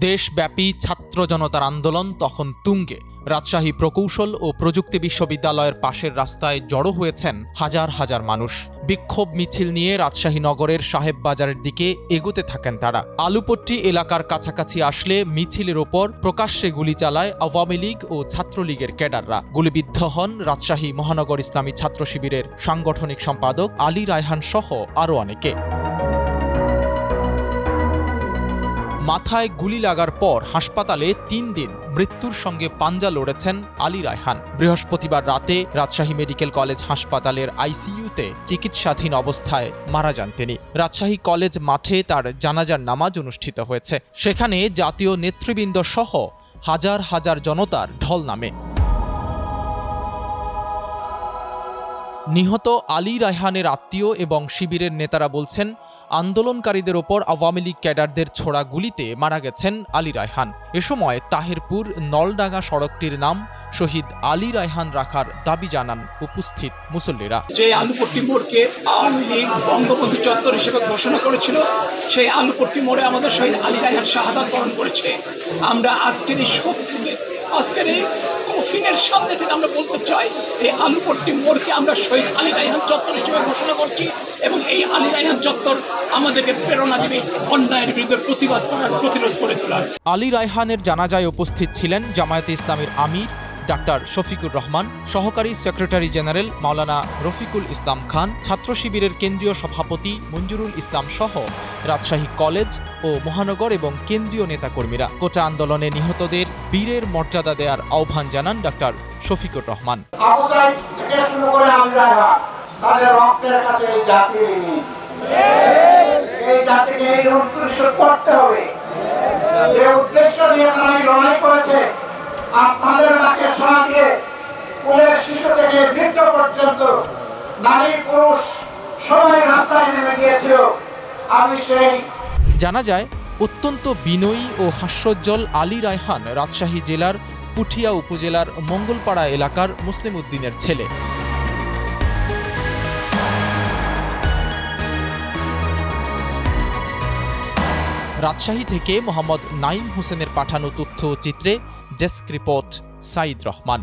দেশব্যাপী ছাত্র জনতার আন্দোলন তখন তুঙ্গে। রাজশাহী প্রকৌশল ও প্রযুক্তি বিশ্ববিদ্যালয়ের পাশের রাস্তায় জড়ো হয়েছেন হাজার হাজার মানুষ। বিক্ষোভ মিছিল নিয়ে রাজশাহী নগরের সাহেব বাজারের দিকে এগোতে থাকেন তারা। আলুপট্টি এলাকার কাছাকাছি আসলে মিছিলের ওপর প্রকাশ্যে গুলি চালায় আওয়ামী লীগ ও ছাত্রলীগের ক্যাডাররা। গুলিবিদ্ধ হন রাজশাহী মহানগর ইসলামী ছাত্র শিবিরের সাংগঠনিক সম্পাদক আলী রায়হান সহ আরও অনেকে। মাথায় গুলি লাগার পর হাসপাতালে ৩ দিন মৃত্যুর সঙ্গে পাঞ্জা লড়েছেন আলী রায়হান। বৃহস্পতিবার রাতে রাজশাহী মেডিকেল কলেজ হাসপাতালের আইসিইউতে চিকিৎসাধীন অবস্থায় মারা যান তিনি। রাজশাহী কলেজ মাঠে তার জানাজার নামাজ অনুষ্ঠিত হয়েছে। সেখানে জাতীয় নেতৃবৃন্দ সহ হাজার হাজার জনতার ঢল নামে। নিহত আলী রায়হানের আত্মীয় এবং শিবিরের নেতারা বলছেন, আন্দোলনকারীদের ওপর আওয়ামী লীগ ক্যাডারদের ছোড়া গুলিতে মারা গেছেন আলী রায়হান। এ সময় তাহেরপুর নলডাঙ্গা সড়কটির নাম শহীদ আলী রায়হান রাখার দাবি জানান উপস্থিত মুসল্লিরা। যে আলুপট্টি মোড়কে আওয়ামী লীগ বঙ্গবন্ধু চত্বর হিসেবে ঘোষণা করেছিল, সেই আলুপট্টি মোড়ে আমাদের শহীদ আলী রায়হান শাহাদাত বরণ করেছে। আমরা আজকের এই শোক থেকে, আজকের এই কফিনের সামনে থেকে আমরা বলতে চাই, এই আলুপট্টি মোড়কে আমরা শহীদ আলী রায়হান চত্বর হিসেবে ঘোষণা করছি এবং এই আলী রায়হান চত্বর আমাদেরকে প্রেরণা দেবে অন্যায়ের বিরুদ্ধে প্রতিবাদ করার, প্রতিরোধ করে তোলার। আলী রায়হানের জানাজায় উপস্থিত ছিলেন জামায়াতে ইসলামীর আমির ডাক্তার শফিকুর রহমান, সহকারী সেক্রেটারি জেনারেল মাওলানা রফিকুল ইসলাম খান, ছাত্র শিবিরের কেন্দ্রীয় সভাপতি মঞ্জুরুল ইসলাম সহ রাজশাহী কলেজ ও মহানগর এবং কেন্দ্রীয় নেতাকর্মীরা। কোটা আন্দোলনে নিহতদের বীরের মর্যাদা দেওয়ার আহ্বান জানান ডাক্তার শফিকুর রহমান। তাদের রক্তের কাছে এই জাতি ঋণী, এই জাতিকে এই উদ্দেশ্য করতে হবে, যে উদ্দেশ্য নিয়ে তারা লড়াই করেছে। আর তাদের ডাকে সাড়া দিয়ে স্কুলের শিশু থেকে বৃদ্ধ পর্যন্ত নারী পুরুষ সবাই রাস্তায় নেমে গিয়েছিল। আমি সেই জানা যায়, অত্যন্ত বিনয়ী ও হাস্যোজ্জ্বল আলী রায়হান রাজশাহী জেলার পুঠিয়া উপজেলার মঙ্গলপাড়া এলাকার মুসলিম উদ্দিনের ছেলে। রাজশাহী থেকে মোহাম্মদ নাঈম হোসেনের পাঠানো তথ্য চিত্রে ডেস্ক রিপোর্ট সাইদ রহমান।